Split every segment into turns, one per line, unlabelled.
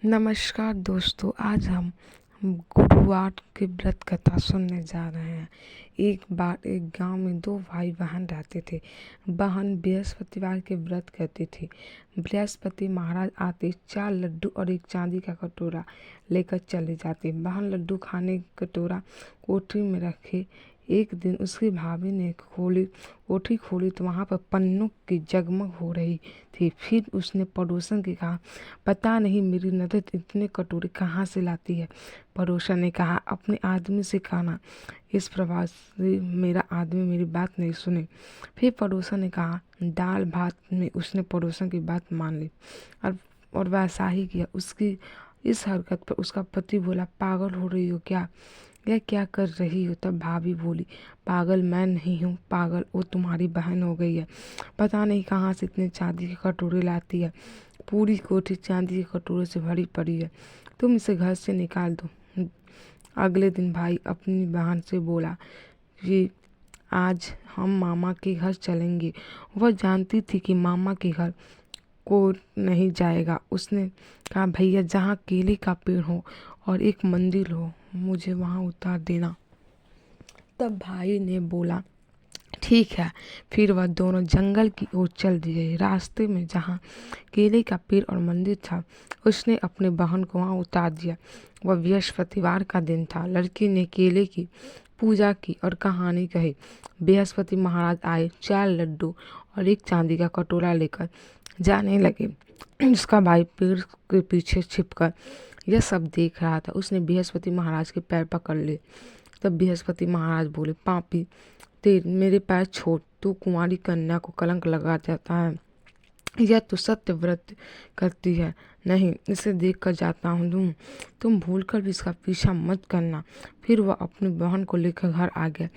नमस्कार दोस्तों, आज हम गुरुवार के व्रत कथा सुनने जा रहे हैं। एक बार एक गांव में दो भाई बहन रहते थे। बहन बृहस्पतिवार के व्रत करती थी। बृहस्पति महाराज आते 4 लड्डू और एक चांदी का कटोरा लेकर चले जाते। बहन लड्डू खाने कटोरा कोठरी में रखे। एक दिन उसकी भाभी ने कोठरी खोली तो वहाँ पर पन्नों की जगमग हो रही थी। फिर उसने पड़ोसन के कहा, पता नहीं मेरी ननद इतने कटोरे कहाँ से लाती है। पड़ोसन ने कहा, अपने आदमी से कहना। इस प्रभाव से मेरा आदमी मेरी बात नहीं सुने। फिर पड़ोसन ने कहा, दाल भात में उसने पड़ोसन की बात मान ली और वैसा ही किया। उसकी इस हरकत पर उसका पति बोला, पागल हो रही हो क्या? यह क्या कर रही हो? तब भाभी बोली, पागल मैं नहीं हूँ, पागल वो तुम्हारी बहन हो गई है। पता नहीं कहाँ से इतने चांदी के कटोरे लाती है। पूरी कोठी चांदी के कटोरे से भरी पड़ी है। तुम इसे घर से निकाल दो। अगले दिन भाई अपनी बहन से बोला कि आज हम मामा के घर चलेंगे। वह जानती थी कि मामा के घर को नहीं जाएगा। उसने कहा, भैया जहाँ केले का पेड़ हो और एक मंदिर हो, मुझे वहाँ उतार देना। तब भाई ने बोला, ठीक है। फिर वह दोनों जंगल की ओर चल दिए। रास्ते में जहाँ केले का पेड़ और मंदिर था, उसने अपने बहन को वहाँ उतार दिया। वह बृहस्पतिवार का दिन था। लड़की ने केले की पूजा की और कहानी कही। बृहस्पति महाराज आए, 4 लड्डू और एक चांदी का कटोरा लेकर जाने लगे। उसका भाई पेड़ के पीछे छिपकर यह सब देख रहा था। उसने बृहस्पति महाराज के पैर पकड़ लिए। तब बृहस्पति महाराज बोले, पापी मेरे पैर छोड़, तू कुंवारी कन्या को कलंक लगा जाता है। यह तो सत्य व्रत करती है। नहीं, इसे देख कर जाता हूँ। तुम भूलकर भी इसका पीछा मत करना। फिर वह अपनी बहन को लेकर घर आ गया।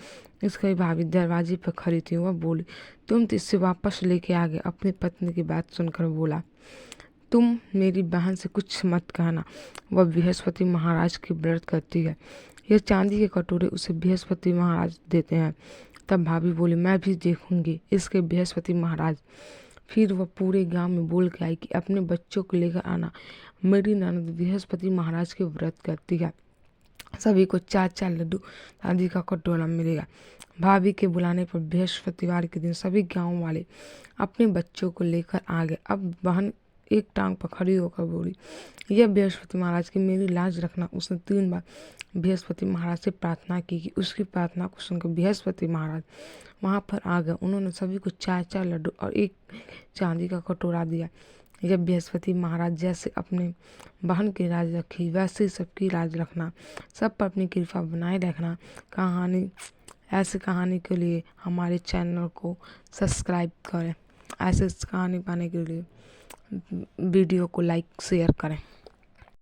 इसकी भाभी दरवाजे पर खड़ी थी। वह बोली, तुम तो इससे वापस लेके आ गए। अपनी पत्नी की बात सुनकर बोला, तुम मेरी बहन से कुछ मत कहना। वह बृहस्पति महाराज की व्रत करती है। यह चांदी के कटोरे उसे बृहस्पति महाराज देते हैं। तब भाभी बोली, मैं भी देखूंगी इसके बृहस्पति महाराज। फिर वह पूरे गांव में बोल के आई कि अपने बच्चों को लेकर आना, मेरी ननद बृहस्पति महाराज के व्रत करती है। सभी को 4-4 लड्डू चांदी का कटोरा मिलेगा। भाभी के बुलाने पर बृहस्पतिवार के दिन सभी गांव वाले अपने बच्चों को लेकर आ गए। अब बहन एक टांग पर खड़ी होकर बोली, यह बृहस्पति महाराज की मेरी लाज रखना। उसने 3 बार बृहस्पति महाराज से प्रार्थना की कि उसकी प्रार्थना को सुनकर बृहस्पति महाराज वहाँ पर आ गए। उन्होंने सभी को 4-4 लड्डू और एक चांदी का कटोरा दिया। जब बृहस्पति महाराज जैसे अपने बहन की राज रखी, वैसे ही सबकी राज रखना, सब पर अपनी कृपा बनाए रखना। ऐसी कहानी के लिए हमारे चैनल को सब्सक्राइब करें। ऐसे कहानी पाने के लिए वीडियो को लाइक शेयर करें।